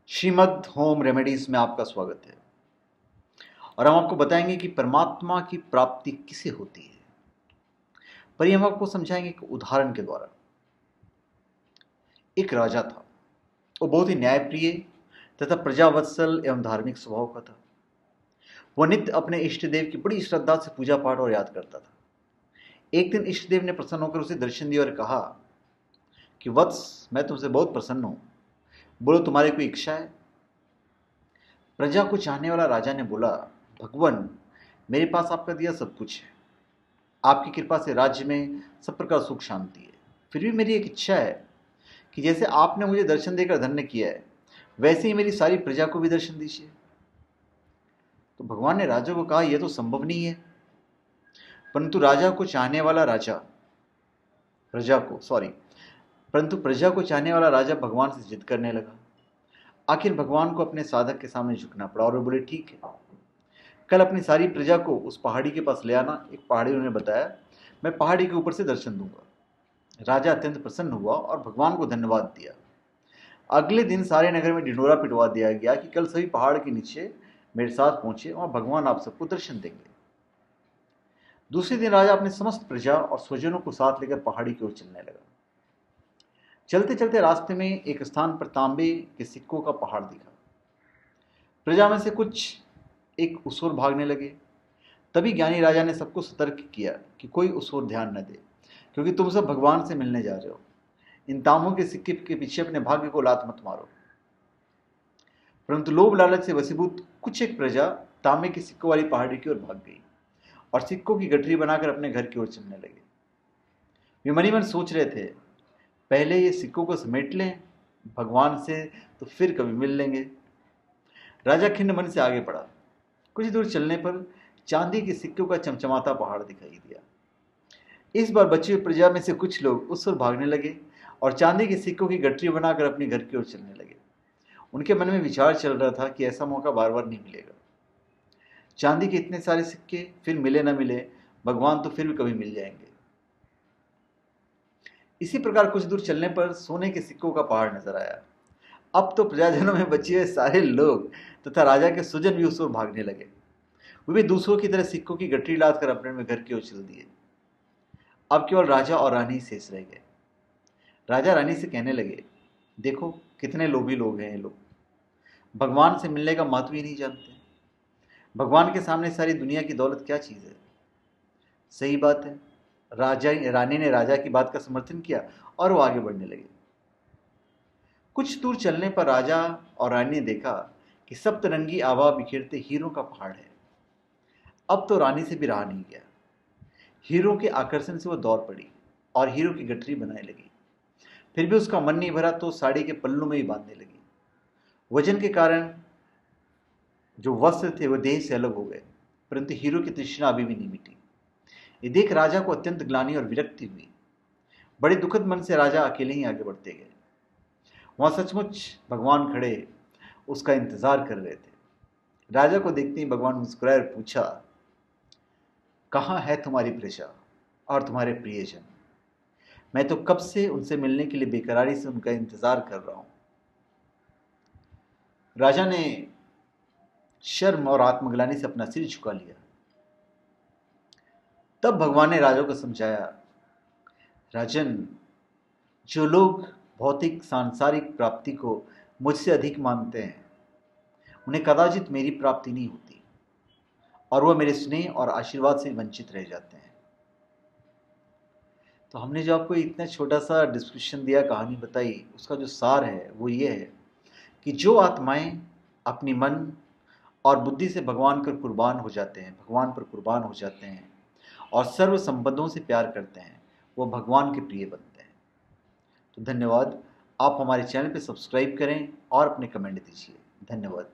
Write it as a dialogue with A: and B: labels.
A: Shrimad home remedies में आपका स्वागत है। और हम आपको बताएंगे कि परमात्मा की प्राप्ति किसे होती है। पर ये हम आपको समझाएंगे एक उदाहरण के द्वारा। एक राजा था, वो बहुत ही न्यायप्रिय तथा प्रजावत्सल एवं धार्मिक स्वभाव का था। वह नित्य अपने इष्ट देव की बड़ी श्रद्धा से पूजा पाठ और याद करता था। एक दिन इष्ट देव ने प्रसन्न होकर उसे दर्शन दिया और कहा कि वत्स, मैं तुमसे बहुत प्रसन्न हूं, बोलो तुम्हारी कोई इच्छा है। प्रजा को चाहने वाला राजा ने बोला, भगवान, मेरे पास आपका दिया सब कुछ है। आपकी कृपा से राज्य में सब प्रकार सुख शांति है। फिर भी मेरी एक इच्छा है कि जैसे आपने मुझे दर्शन देकर धन्य किया है, वैसे ही मेरी सारी प्रजा को भी दर्शन दीजिए। तो भगवान ने राजा को कहा, यह तो संभव नहीं है। परंतु राजा को चाहने वाला राजा प्रजा को सॉरी परंतु प्रजा को चाहने वाला राजा भगवान से जिद करने लगा। आखिर भगवान को अपने साधक के सामने झुकना पड़ा और वे बोले, ठीक है, कल अपनी सारी प्रजा को उस पहाड़ी के पास ले आना। एक पहाड़ी उन्होंने बताया, मैं पहाड़ी के ऊपर से दर्शन दूंगा। राजा अत्यंत प्रसन्न हुआ और भगवान को धन्यवाद दिया। अगले दिन सारे नगर में ढिंढोरा पिटवा दिया गया कि कल सभी पहाड़ के नीचे मेरे साथ पहुंचे और भगवान आप सबको दर्शन देंगे। दूसरे दिन राजा अपने समस्त प्रजा और स्वजनों को साथ लेकर पहाड़ी की ओर चलने लगा। चलते चलते रास्ते में एक स्थान पर तांबे के सिक्कों का पहाड़ दिखा। प्रजा में से कुछ एक उस ओर भागने लगे। तभी ज्ञानी राजा ने सबको सतर्क किया कि कोई उस ओर ध्यान न दे, क्योंकि तुम सब भगवान से मिलने जा रहे हो। इन तांबों के सिक्के के पीछे अपने भाग्य को लात मत मारो। परंतु लोभ लालच से वशीभूत कुछ एक प्रजा तांबे के सिक्कों वाली पहाड़ी की ओर भाग गई और सिक्कों की गठरी बनाकर अपने घर की ओर चलने लगे। वे मनी मन सोच रहे थे, पहले ये सिक्कों को समेट लें, भगवान से तो फिर कभी मिल लेंगे। राजा खिन्न मन से आगे बढ़ा। कुछ दूर चलने पर चांदी के सिक्कों का चमचमाता पहाड़ दिखाई दिया। इस बार बची हुई प्रजा में से कुछ लोग उस ओर भागने लगे और चांदी के सिक्कों की गठरी बनाकर अपने घर की ओर चलने लगे। उनके मन में विचार चल रहा था कि ऐसा मौका बार बार नहीं मिलेगा। चांदी के इतने सारे सिक्के, फिर मिले ना मिले, भगवान तो फिर भी कभी मिल जाएंगे। इसी प्रकार कुछ दूर चलने पर सोने के सिक्कों का पहाड़ नजर आया। अब तो प्रजाजनों में बचे हुए सारे लोग तथा राजा के सुजन भी उस ओर भागने लगे। वे भी दूसरों की तरह सिक्कों की गठरी लाद कर अपने घर की ओर चल दिए। अब केवल राजा और रानी शेष रह गए। राजा रानी से कहने लगे, देखो कितने लोभी लोग हैं ये लोग, भगवान से मिलने का महत्व ही नहीं जानते। भगवान के सामने सारी दुनिया की दौलत क्या चीज है। सही बात है। रानी ने राजा की बात का समर्थन किया और वो आगे बढ़ने लगे। कुछ दूर चलने पर राजा और रानी ने देखा कि सप्तरंगी आभा बिखेरते हीरों का पहाड़ है। अब तो रानी से भी रहा नहीं गया। हीरो के आकर्षण से वो दौड़ पड़ी और हीरो की गठरी बनाने लगी। फिर भी उसका मन नहीं भरा तो साड़ी के पल्लू में ही बांधने लगी। वजन के कारण जो वस्त्र थे वो देह से अलग हो गए, परंतु हीरो की तृष्णा अभी भी नहीं मिटी। ये देख राजा को अत्यंत ग्लानि और विरक्ति हुई। बड़े दुखद मन से राजा अकेले ही आगे बढ़ते गए। वहां सचमुच भगवान खड़े उसका इंतजार कर रहे थे। राजा को देखते ही भगवान मुस्कुराए और पूछा, कहाँ है तुम्हारी प्रजा और तुम्हारे प्रियजन? मैं तो कब से उनसे मिलने के लिए बेकरारी से उनका इंतजार कर रहा हूं। राजा ने शर्म और आत्मग्लानि से अपना सिर झुका लिया। तब भगवान ने राजा को समझाया, राजन, जो लोग भौतिक सांसारिक प्राप्ति को मुझसे अधिक मानते हैं, उन्हें कदाचित मेरी प्राप्ति नहीं होती और वह मेरे स्नेह और आशीर्वाद से वंचित रह जाते हैं। तो हमने जो आपको इतना छोटा सा डिस्क्रिप्शन दिया, कहानी बताई, उसका जो सार है वो ये है कि जो आत्माएं अपनी मन और बुद्धि से भगवान पर कुर्बान हो जाते हैं, भगवान पर कुर्बान हो जाते हैं और सर्व संबंधों से प्यार करते हैं, वो भगवान के प्रिय बनते हैं। तो धन्यवाद। आप हमारे चैनल पे सब्सक्राइब करें और अपने कमेंट दीजिए। धन्यवाद।